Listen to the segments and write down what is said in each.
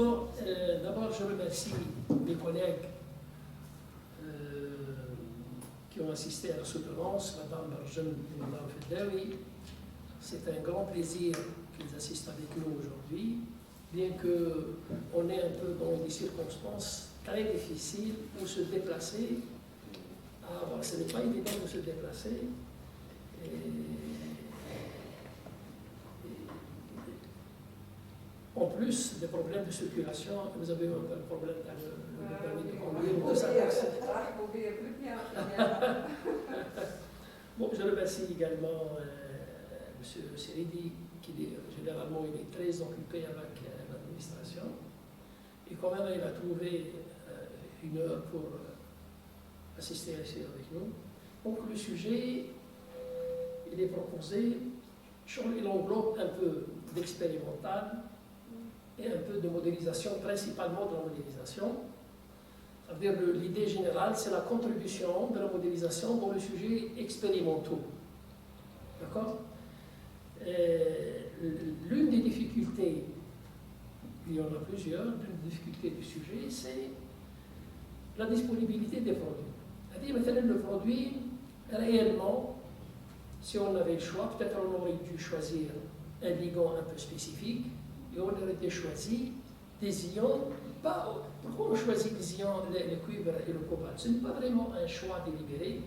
Bon, d'abord, je remercie mes collègues qui ont assisté à la soutenance, Mme Barjan et Mme Fedawi. C'est un grand plaisir qu'ils assistent avec nous aujourd'hui, bien qu'on est un peu dans des circonstances très difficiles pour se déplacer. Alors, ce n'est pas évident de se déplacer. En plus des problèmes de circulation, vous avez un problème dans le permis de conduire ou de sa taxe. Bon, je remercie également M. Seridi, qui généralement il est très occupé avec l'administration. Et quand même, il a trouvé une heure pour assister ici avec nous. Donc le sujet, il est proposé, il englobe un peu d'expérimental et un peu de modélisation, principalement de la modélisation. Ça veut dire l'idée générale, c'est la contribution de la modélisation dans le sujet expérimentaux. D'accord? L'une des difficultés, il y en a plusieurs, l'une des difficultés du sujet, c'est la disponibilité des produits. C'est-à-dire, maintenant, le produit, réellement, si on avait le choix, peut-être on aurait dû choisir un ligand un peu spécifique, et on aurait choisi des ions, pourquoi on choisit les ions, le cuivre et le cobalt? Ce n'est pas vraiment un choix délibéré,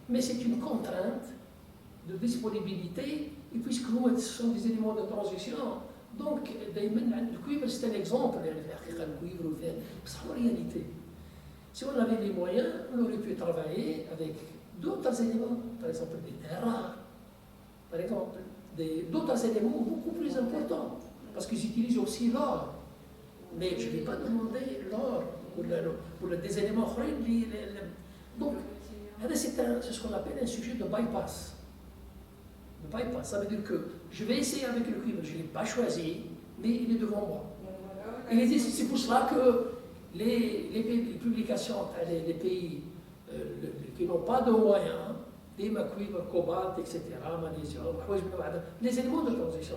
mais c'est une contrainte de disponibilité, et puisque nous, ce sont des éléments de transition, donc le cuivre c'est un exemple, le cuivre, c'est en réalité. Si on avait les moyens, on aurait pu travailler avec d'autres éléments, par exemple des terres rares, par exemple, d'autres éléments beaucoup plus importants, parce qu'ils utilisent aussi l'or. Mais je ne vais pas demander l'or pour des éléments horribles. Donc, c'est ce qu'on appelle un sujet de bypass. De bypass, ça veut dire que je vais essayer avec le cuivre, je ne l'ai pas choisi, mais il est devant moi. Et c'est pour cela que les publications, les pays qui n'ont pas de moyens, des cuivre, cobalt, etc., magnésium, les éléments de transition,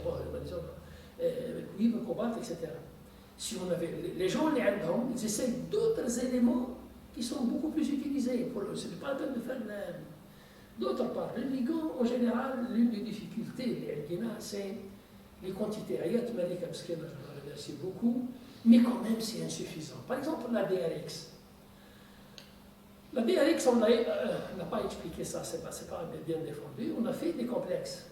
cuivre, cobalt, etc. Si on avait, les gens, ils essayent d'autres éléments qui sont beaucoup plus utilisés. Ce n'est pas la peine de faire d'autre part. Le ligand, en général, l'une des difficultés, c'est les quantités. Ayat Malik Absken, je le remercie beaucoup, mais quand même c'est insuffisant. Par exemple, la DRX. La DRX, on n'a pas expliqué ça, c'est pas bien défendu. On a fait des complexes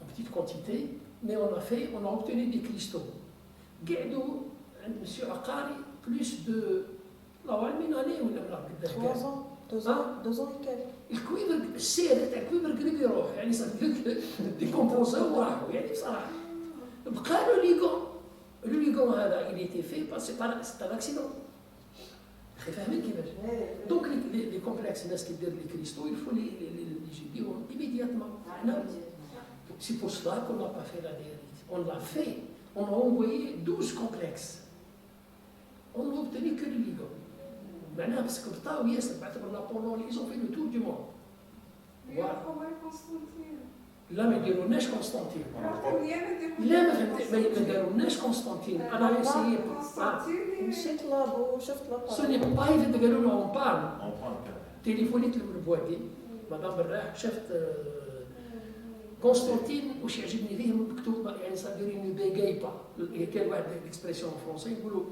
en petite quantité, mais on a obtenu des cristaux. Guédou, M. Akari, plus de. Là, une année ou 3 ans, 2 ans, 2 ans et quelques. الكويفر السير تاع الكويفر قريب يروح يعني صافي ديكومبوزا وراحوا يعني بصراحه بقى لو ليغون هذا il était fait parce que c'est un accident. فاهمين كيفاش؟ دونك لي كومبلكس الناس كيدير لي كريستو il faut les يجيبوهم immédiatement. C'est pour cela qu'on n'a pas fait la DRX. On l'a fait. On a envoyé 12 complexes. On n'a obtenu que le ligand. معناها باسكو بطاو ياسر بعثوا نابولون ils ont fait le tour du monde. لا ما يديرولناش قسطنطين. لا ما يديرولناش قسطنطين. انا اسيي مشيت لابو شفت لابو. سوني باي في قالوا له اون بارل. تليفونيت للبوادي مدام براح شفت قسطنطين واش يعجبني فيه مكتوب يعني صادرين une bégaye pas. كاين واحد الاكسبرسيون فرونسي يقولوا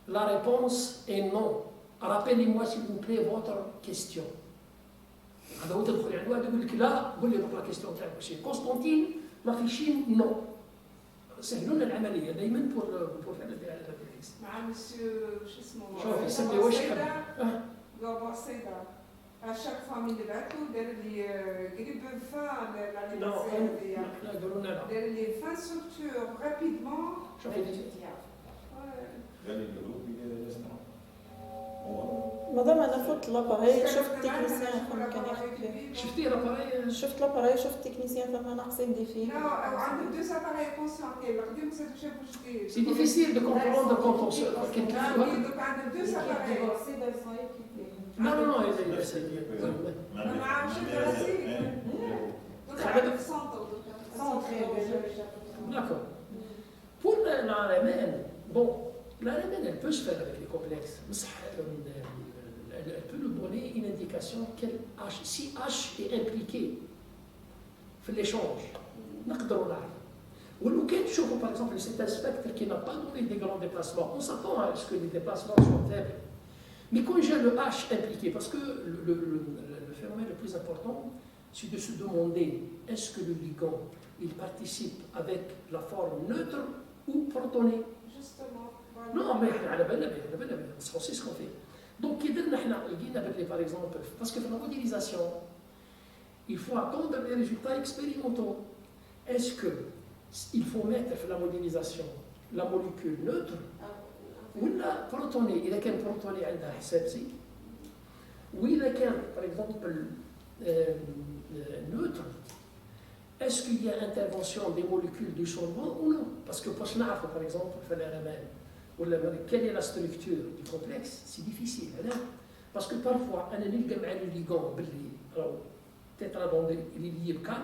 la réponse est non. Rappelez-moi s'il vous plaît votre question. هذا هو تدخل يعني واحد يقول لك لا قول لي لا كيستيون تاعك ماشي قسطنطين ما فيش نو سهلوا لنا العمليه دائما بور فير الدياليز مع مسيو واش اسمه شوف يسمي واش يحب بابا سيدا اشاك فامي اللي بعثوا دار لي قريب فان لا قالوا لنا لا دار لي فان ستركتور رابيدمون شوف مادام انا فوت لاباري شفت التكنيسيان كان يحكي فيه. شفتي لاباري؟ شفت لاباري شفت التكنيسيان ثم ناقصين دي فيه. عنده دو ساباري كونسيونتيل القديم شافوا جديد. سي ديفيسيل دو كومبروندر كونت اون سو كان دوك عنده دو ساباري. لا لا لا ما نعرفش الراسي. دوك عنده سونتو. D'accord. Pour l'AMN, Bon, la RMN, elle peut se faire avec les complexes. Elle peut nous donner une indication si H est impliqué dans l'échange. نقدروا نعرف. ولو كان تشوفوا par exemple cet spectre qui n'a pas donné des grands déplacements, on s'attend à ce que les déplacements soient faibles. Mais quand j'ai le H impliqué, parce que le phénomène le plus important, c'est de se demander est-ce que le ligand il participe avec la forme neutre ou protonée. Justement. Voilà. Non, mais c'est aussi ce qu'on fait. Donc, par exemple, parce que dans la modélisation, il faut attendre les résultats expérimentaux. Est-ce qu'il faut mettre dans la modélisation la molécule neutre ou la protonée? إذا كان protonée عندها حساب زي وإذا كان par exemple neutre, est-ce qu'il y a intervention des molécules du solvant ou non? Parce que pour par exemple, quelle est la structure du complexe? C'est difficile. Parce que parfois, on a le ligand, tétradon, il est lié 4,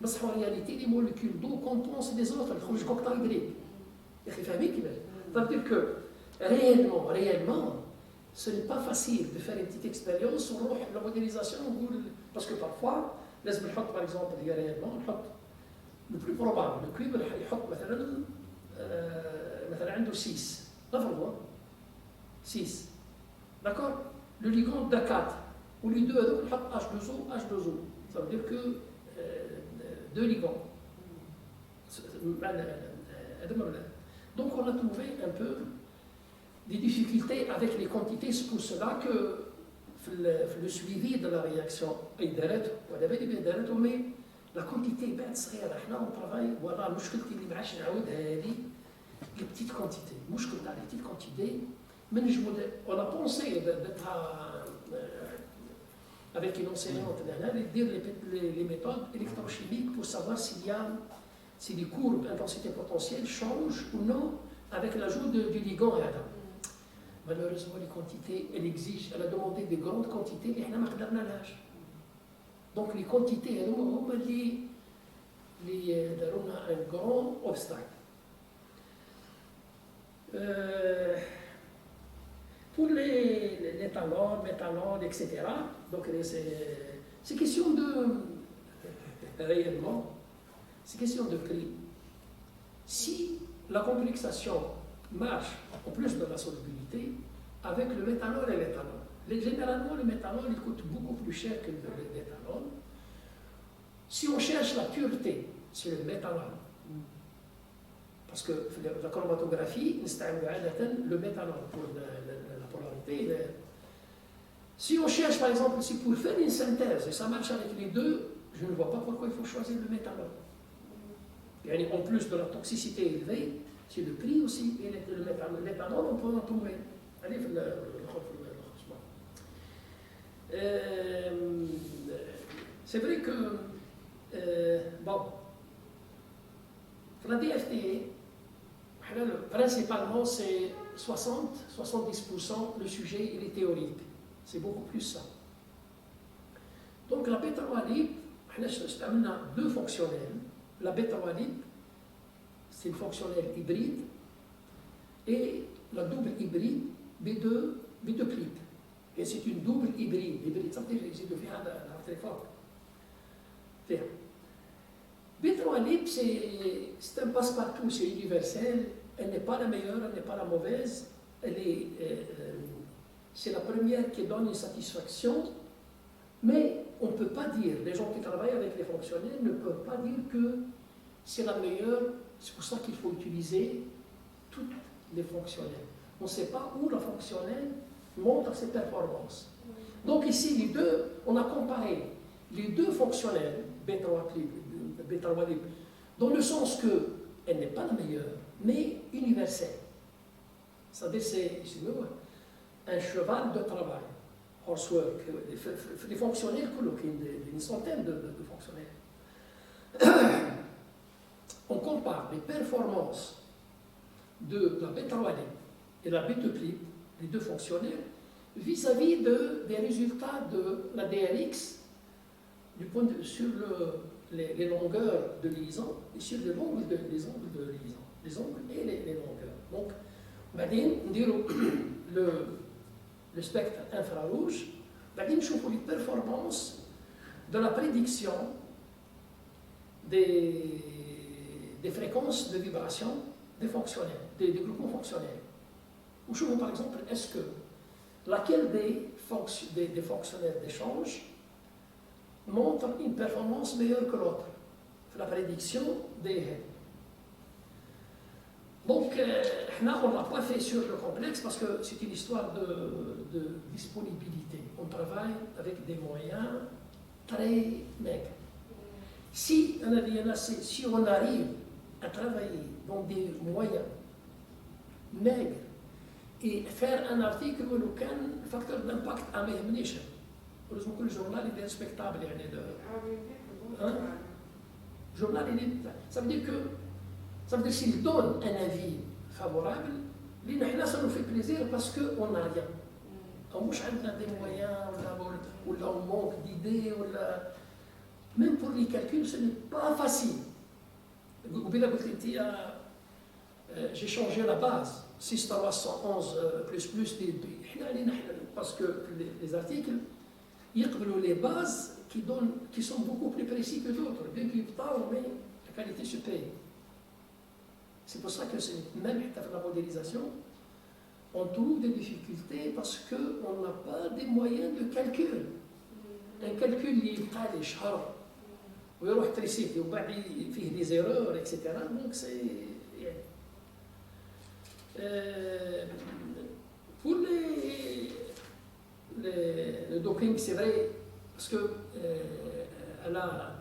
mais en réalité, les molécules d'eau compensent les autres, elles font cocktail grec. C'est-à-dire que réellement, ce n'est pas facile de faire une petite expérience sur la modélisation, parce que parfois, par exemple, réellement, le plus probable, le cuivre, il y a 6. 6. D'accord? Le ligand de 4. Ou les deux, il y a H2O, H2O. Ça veut dire que 2 ligands. Donc on a trouvé un peu des difficultés avec les quantités. C'est pour cela que le suivi de la réaction est direct. Mais la quantité est صغيرة. On travaille, voilà, مشكلتي اللي ما عادش نعاودها هذه. Les petites quantités. Les petites quantités. Mais on a pensé d'être avec une enseignante de dire les méthodes électrochimiques pour savoir si les courbes intensité potentielle changent ou non avec l'ajout du ligand. Malheureusement, les quantités, elle a demandé des grandes quantités, mais on n'a pas. Donc les quantités, elles ont un grand obstacle. Pour l'éthanol, méthanol, etc., donc c'est question de réellement, c'est question de prix. Si la complexation marche en plus de la solubilité avec le méthanol et l'éthanol. Généralement, le méthanol il coûte beaucoup plus cher que l'éthanol. Si on cherche la pureté, c'est le méthanol. Parce que la chromatographie, le méthanol pour la polarité. Si on cherche par exemple, si pour faire une synthèse et ça marche avec les deux, je ne vois pas pourquoi il faut choisir le méthanol. Et en plus de la toxicité élevée, c'est le prix aussi. Et le méthanol, on peut en trouver. Allez, c'est vrai que, bon, la DFT, principalement, c'est 60-70% le sujet il est théorique. C'est beaucoup plus ça. Donc la bêta-walib, on a deux fonctionnels. La bêta-walib, c'est une fonctionnelle hybride, et la double hybride, B2 clip. Et c'est une double hybride. Ça veut dire que j'ai de faire très fort. Bêta-walib, c'est un passe-partout, c'est universel. Elle n'est pas la meilleure, elle n'est pas la mauvaise. C'est la première qui donne une satisfaction, mais on ne peut pas dire, les gens qui travaillent avec les fonctionnels ne peuvent pas dire que c'est la meilleure. C'est pour ça qu'il faut utiliser toutes les fonctionnels. On ne sait pas où la fonctionnelle montre ses performances. Donc ici, les deux, on a comparé les deux fonctionnels, bêta-walib, dans le sens qu'elle n'est pas la meilleure, mais universelle. C'est-à-dire c'est un cheval de travail, horsework, des fonctionnels, une centaine de fonctionnels. On compare les performances de la bêta-walib et la bêta-clip, les deux fonctionnels, vis-à-vis des résultats de la DRX sur les longueurs de liaison et sur les angles de liaison, les angles et les longueurs. Donc, بعدين نديروا le spectre infrarouge, بعدين نشوفوا les performances de la prédiction des fréquences de vibration des fonctionnaires, des groupements fonctionnels. ونشوفوا par exemple, est-ce que laquelle des fonctionnaires d'échange montre une performance meilleure que l'autre, la prédiction des heads. Donc, on n'a pas fait sur le complexe parce que c'est une histoire de disponibilité. On travaille avec des moyens très maigres. Si on arrive à travailler dans des moyens maigres et faire un article où le facteur d'impact à مهمنيش. Heureusement que le journal est respectable. Journal, ça veut dire s'il donne un avis favorable, ça nous fait plaisir parce qu'on n'a rien. On a des moyens, on manque d'idées, même pour les calculs, ce n'est pas facile. J'ai changé la base. 6311 plus, parce que les articles, يقبلوا les bases qui sont beaucoup plus précis que d'autres, bien qu'ils parlent, mais la qualité se paye. C'est pour ça que même dans la modélisation, on trouve des difficultés parce qu'on n'a pas des moyens de calcul. Un calcul اللي يبقى لي شهر ويروح تريسيتي وبعد فيه des erreurs, etc. Donc c'est pour le doping, c'est vrai, parce qu'elle a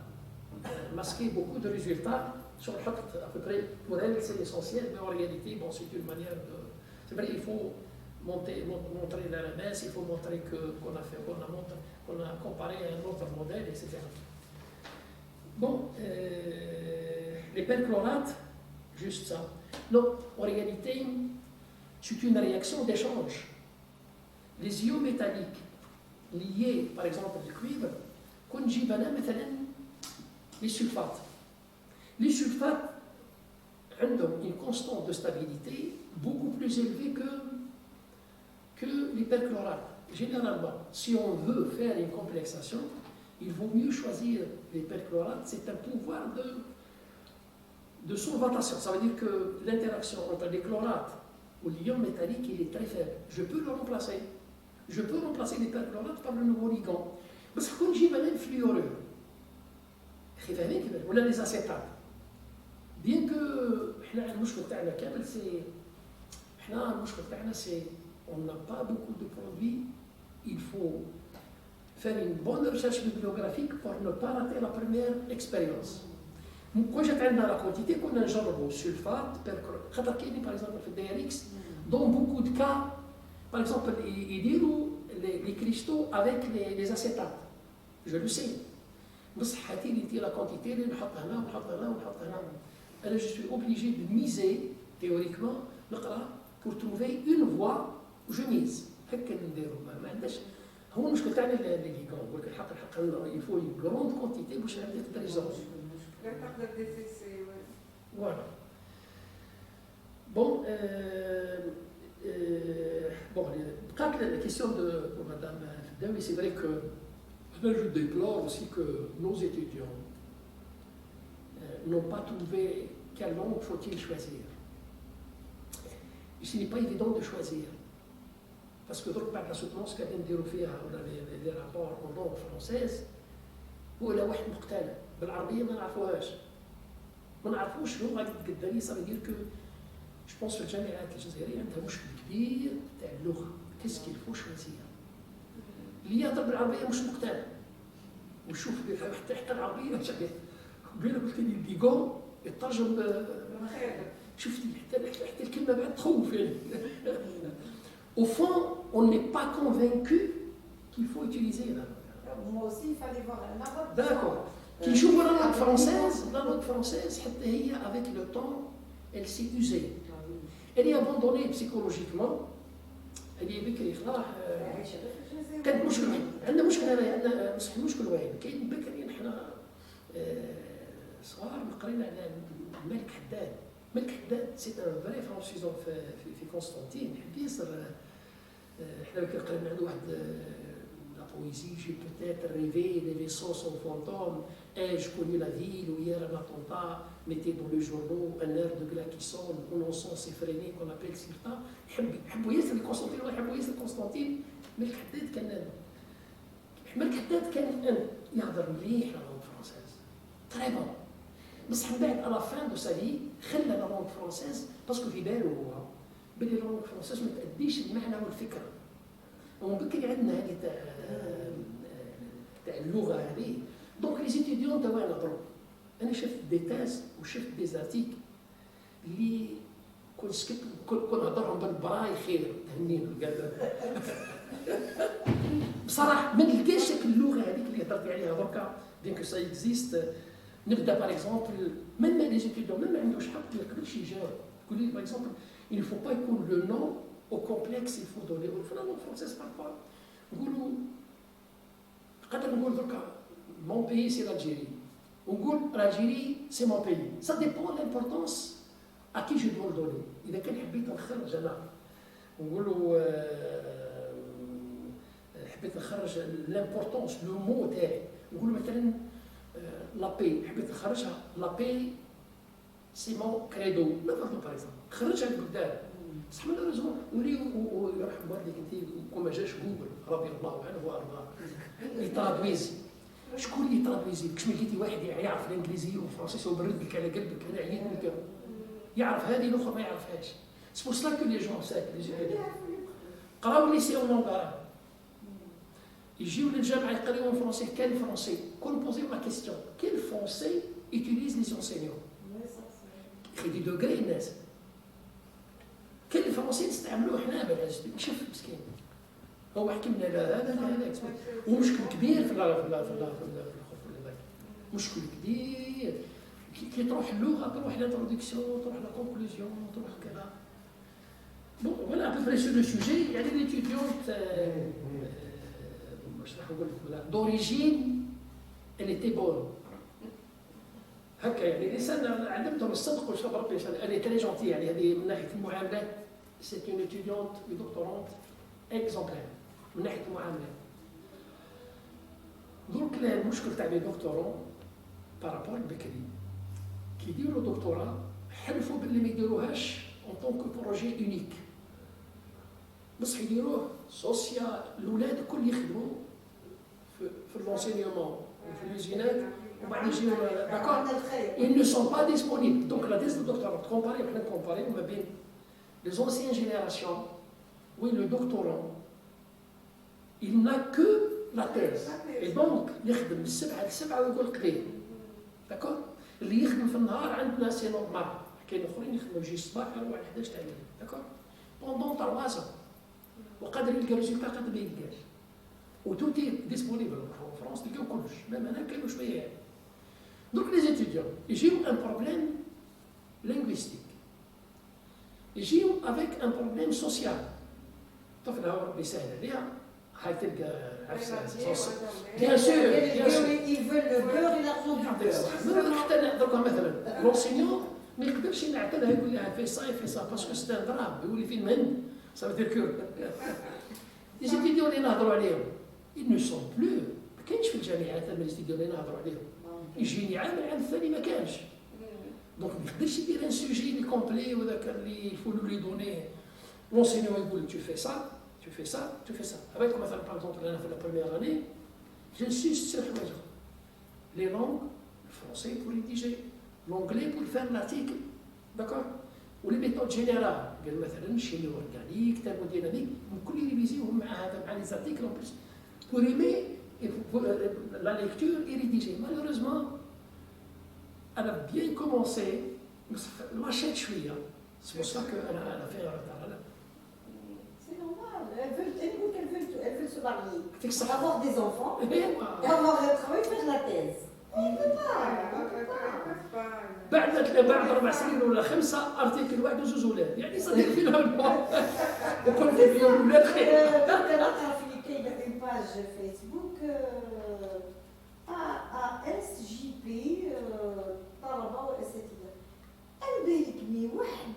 masqué beaucoup de résultats sur le fait, à peu près, pour elle, c'est essentiel, mais en réalité, bon, c'est une manière de... C'est vrai, il faut montrer la RMS, il faut montrer qu'on a comparé à un autre modèle, etc. Bon, les perchlorates, juste ça. Non, en réalité, c'est une réaction d'échange. Les ions métalliques liés, par exemple, au cuivre, qu'on dit les sulfates. Les sulfates ont une constante de stabilité beaucoup plus élevée que les perchlorates. Généralement, si on veut faire une complexation, il vaut mieux choisir les perchlorates. C'est un pouvoir de solvatation. Ça veut dire que l'interaction entre les chlorates ou l'ion métallique, il est très faible. Je peux le remplacer. Je peux remplacer les perchlorates par le nouveau ligand. بس كون نجيب انا الفلورور فاهمين كيفاش ولا لي اسيتات بيان كو حنا المشكل تاعنا كامل سي حنا المشكل تاعنا سي on n'a pas beaucoup de produits. Il faut faire une bonne recherche bibliographique pour ne pas rater la première expérience. كون جات عندنا لا كونتيتي كنا نجربوا سلفات perchlorate خاطر كاينين باغ اكزومبل في الدي ار اكس دون بوكو دو كا باغ اكزومبل يديروا les cristaux avec les acétates. Je le sais. بس حتى لي لا كونتيتي اللي نحط هنا ونحط هنا ونحط هنا. انا je suis obligé de miser théoriquement نقرا pour trouver une voie où je mise. هكا نديروا ما عندناش. هو المشكل تاعنا لي ليغون نقول لك الحق il faut une grande quantité باش تقدر تزوج. لا تقدر ديفيسي. Voilà. Bon, la question pour Madame Fdaoui, c'est vrai que je déplore aussi que nos étudiants n'ont pas trouvé quelle langue faut-il choisir. Ce n'est pas évident de choisir. Parce que donc, par la soutenance qu'elle vient de dire, on a des rapports en langue française, هو لا واحد مقتنع بالعربية ما نعرفوهاش. ما نعرفوش لغة قدامي. ça veut dire que je pense que الجامعات الجزائرية عندها مشكل كبير تاع اللغة. qu'est-ce qu'il faut choisir. اللي يهضر بالعربية مش مقتنع. وشوف حتى العربية قبيله قلت لي الليغون يترجم شفتي حتى الكلمة بعد تخوف يعني. Au fond, on n'est pas convaincu qu'il faut utiliser la langue. Moi aussi, il fallait voir un arabe. D'accord. Qui joue la langue française, avec le temps, elle s'est usée. Elle est abandonnée psychologiquement. Elle est بكري خلاص. كانت مشكلة. عندنا مشكلة هنا، عندنا مشكلة واحد. كاين بكري نحنا صغار قرينا على الملك حداد. الملك حداد سي ان فري فرونسيزون في قسطنطين. يحب ياسر. حنا كنقرينا عنده واحد لا بويزي جي بوتيتر ريفي لي فيسون سون فونتوم اي جو كوني لا فيل و هير ان اتونتا ميتي دون لو جورنو ان اير دو كلا كي سون اون اونسون سيفريني كون ابيل سيرتا. يحبوا ياسر قسطنطين ويحبوا ياسر قسطنطين. الملك حداد كان الملك حداد كان يهضر مليح لا لونغ فرونسيز تري بون. بصح من بعد على فان دو سافي خلى لا لونغ فرونسيز باسكو في بالو هو بلي لا لونغ فرونسيز ما تأديش المعنى والفكره. ومن بكري عندنا هذه تاع اللغه هذه. دونك لي ستوديون توا ينهضروا. انا شفت دي تاز وشفت دي زارتيك اللي كون سكت كون هضرهم بالبراي خير تهنينا قال بصراحه ما نلقاش اللغه هذيك اللي هضرت عليها دركا بيان كو سا اكزيست. نبدا باغ اكزومبل ميم لي ستوديون ما عندوش حق ما يقدرش يجاوب. تقول لي باغ اكزومبل il ne faut pas يكون لو نو au complexe il faut donner في la langue française parfois نقولوا نقدر نقول دركا mon pays c'est l'Algérie ونقول l'Algérie c'est mon pays. ça dépend de l'importance à qui je dois le donner. اذا كان حبيت نخرج انا نقولوا حبيت نخرج لامبورطونس لو مو تاعي نقولوا مثلا لا بي حبيت نخرجها لا بي سي مون كريدو مثلا باغ اكزومبل خرجها لقدام. بصح مالوريزمون ويرحم والديك انت وما جاش جوجل رضي الله عنه وارضاه يترادويزي. شكون اللي يترادويزي؟ كش ما لقيتي واحد يعرف الانجليزيه والفرنسيه وبرد لك على قلبك انا عييت من الكلام يعرف هذه الاخرى ما يعرفهاش. سي بور سلا كو لي جون ساك لي جون قراو ليسي اون لونغارا يجيو للجامعه يقراو فرونسي كان فرونسي كون بوزيو لا كيستيون كيل فرونسي يوتيليز لي انسينيون في دي دوغري الناس كاين الفرنسي نستعملوه حنا باش نشوف مسكين هو حكي لنا هذا ومشكل كبير في مشكل كبير كي تروح اللغه تروح لانتروداكسيون تروح لا كونكلوزيون تروح كذا. بون فوالا ابري سو لو سوجي يعني ليتيديونت واش راح نقول لك دوريجين اللي تي بون هكا يعني الانسان علمتهم الصدق وشرب ربي اللي تري جونتي يعني هذه من ناحيه المعاملات سي اون ايتيديونت دكتورونت اكزومبلير من ناحيه المعاملات. درك المشكل تاع لي دكتورون بارابور بكري كي يديروا دكتوراه حلفوا باللي ما يديروهاش اون طونك بروجي اونيك بصح يديروه سوسيال. الاولاد الكل يخدموا في لونسينيومون وفي اليوزينات وبعد يجيو داكور ils ne sont pas disponibles. donc la thèse de doctorat comparer حنا نكومباريو ما بين les anciennes générations où le doctorant il n'a que la thèse et donc يخدم من 7 ل 7 ويقول قليل داكور. اللي يخدم في النهار عندنا سي نورمال. كاين اخرين يخدموا يجي الصباح يروح 11 تاع الليل داكور بوندون 3 ans وقادر يلقى ريزولتا قادر ما يلقاش وتوتي ديسبونيبل في فرنسا تلقاو كلش ميم انا كاينو شويه يعني. Donc les étudiants, ils ont un problème linguistique. Ils ont avec un problème social. Donc là, on essaie de dire, bien sûr, ils veulent le beurre et l'argent du beurre. Donc مثلا l'enseignant ما يقدرش ينعتلها يقول لها في ça parce que c'est un drame يقول لي في المهن ça veut dire que les étudiants اللي نهضروا عليهم ils ne sont plus ما كاينش في الجامعات les étudiants اللي نهضروا عليهم. يجيني عام الثاني ما كانش دونك ما يقدرش يدير ان سوجي لي كومبلي وذاك اللي يفولو لي دوني لونسينيون يقول tu fais ça tu fais ça tu fais ça. avec مثلا par exemple انا في la première année j'insiste sur حاجه les langues le français pour rédiger l'anglais pour faire l'article d'accord و les méthodes générales قال مثلا شيمي اورغانيك تhermodynamique كل ريفيزيوهم مع هذا مع لي زارتيكل en plus pour aimer la lecture est rédigée. Malheureusement, elle a bien commencé, mais lâchet chouïa. C'est pour ça qu'elle a fait un retard. C'est normal. Elle veut se marier, Ça. avoir des enfants, avoir un travail, faire la thèse. On ne peut pas. بعد 4 سنين ولا 5 ارتيكل واحد وزوج ولاد يعني صديق فينا وكل في فيهم ولاد خير. Il y a une page Facebook ASJP طلبة وأساتذة. أنا بالكني واحد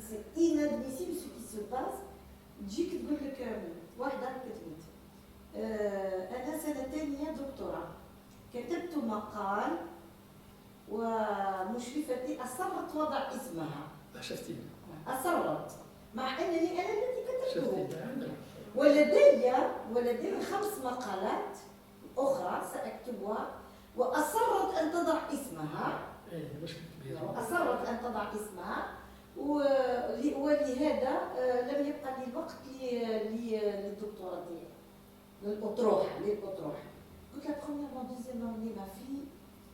سي inadmissible ce qui se passe. تجيك تقول لك واحدة كتبت أنا سنة ثانية دكتوراه، كتبت مقال ومشرفتي أصرت وضع اسمها. شفتي أصرت مع أنني أنا التي كتبته. شفتي ولدي 5 مقالات أخرى سأكتبها وأصرت أن تضع اسمها. أصرت أن تضع اسمها ولهذا لم يبقى لي الوقت للدكتوراه ديالي للأطروحة. قلت لها premièrement deuxièmement ma fille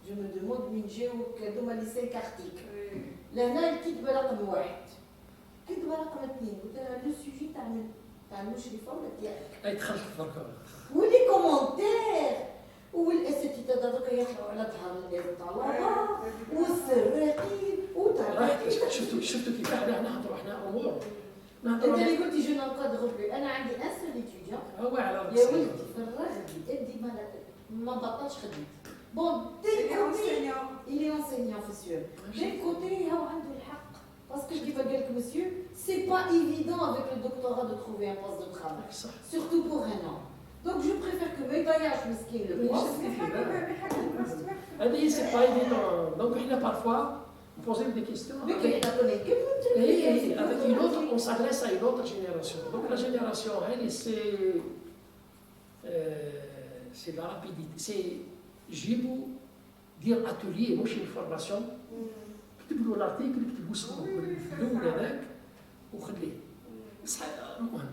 je me demande من جاوك هذوما لي 5 articles. لهنا الكذبة رقم 1. كذبة رقم 2 قلت لها لو سوجي تاع المشرفة ولا ديالك. أي دخلت فرقة. ولي كومونتير والاساتذه هذوك يطلعوا على ظهر الطلبه والسراقين شفتوا كيف احنا نهضروا احنا امور انت اللي قلتي جو نقدر بلو. انا عندي ان سول ايتيديون هو على يا ولدي في الرغبي ادي ما بطلش خدمت. بون دي كوتي اللي انسينيون في السور دي كوتي هو عنده الحق باسكو كيف قال لك مسيو سي با ايفيدون افيك لو دكتوراه دو تروفي ان بوست دو ترافاي سورتو بور ان an. Donc je préfère que ما يضيعش مسكين le poste. هذه سي با ايفيدون. دونك احنا بارفوا on pose des questions. Et avec une autre, on s'adresse à une autre génération. Donc la génération, c'est la rapidité. C'est, جيبوا دير atelier مش une formation. كتب له l'article كتبوا اسمه الأول هذاك وخليه. المهم,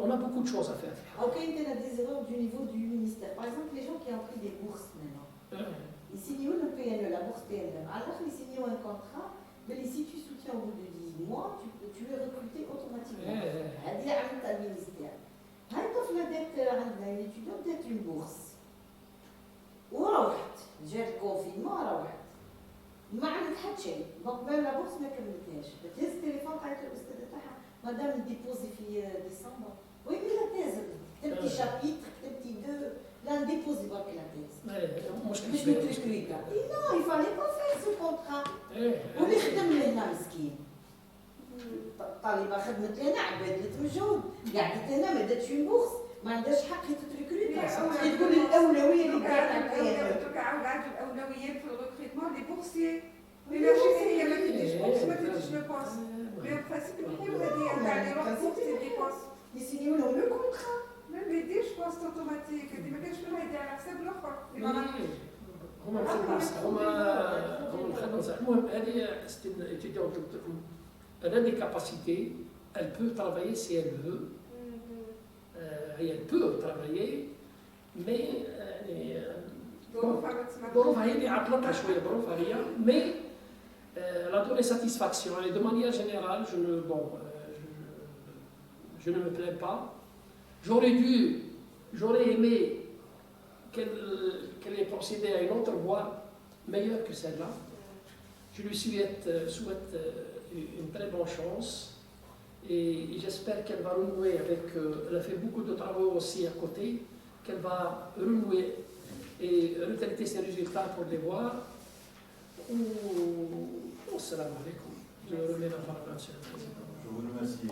on a beaucoup de choses à faire. Ok, il y a des erreurs du niveau du ministère. Par exemple, les gens qui ont pris des bourses maintenant. Ils signent le PNE, la bourse PNE. Alors, ils signent un contrat, mais si tu soutiens au bout de 10 mois, tu es recruté automatiquement. هذه عملت المينيستير. هاي الطفلة دات عندنا étudiante دات une bourse. وروحت، جات الكونفينمون روحت. ما عملت حتى شيء، دونك ميم لا بورس ما كملتهاش. تهز التليفون تعيط للأستاذة تاعها، مادام ديبوزي في ديسمبر. وي مي لا تيز كتبتي شابيتر كتبتي 2 لا نديبوزي برك لا تيز. مش نتركريكا. نو يفالي با فير سو كونترا. واللي خدم لهنا مسكين. الطالبة خدمت لنا عبادلت مجهود، قعدت هنا ما داتش اون بورس، ما عندهاش حق تتركريكا. تقول الأولوية اللي كانت عاود الأولويات في الريكروتمون لي بورسيي. الانرجي هي ما تديش بورس ما تديش لو بوس. مي برينسيپ نحيو هذه تاع لي روح بورس دي بوس. يسينيو لهم لو كونترا. ما يديرش بوست اوتوماتيك، هذه ما كانش منها يدير على حساب الاخر. هما الخدمة تاع المهم هذه étudiante elle a des capacités, elle peut travailler si elle veut. Elle peut travailler, mais ظروفها هي اللي عطلتها شوية ظروفها هي mais elle a donné satisfaction et de manière générale je ne me plains pas. J'aurais aimé qu'elle ait procédé à une autre voie meilleure que celle-là. Je lui souhaite une très bonne chance et j'espère qu'elle va renouer avec... elle a fait beaucoup de travaux aussi à côté, qu'elle va renouer et retraiter ses résultats pour les voir. Salam alaikum. Je remets la parole à M. le Président. Je vous remercie.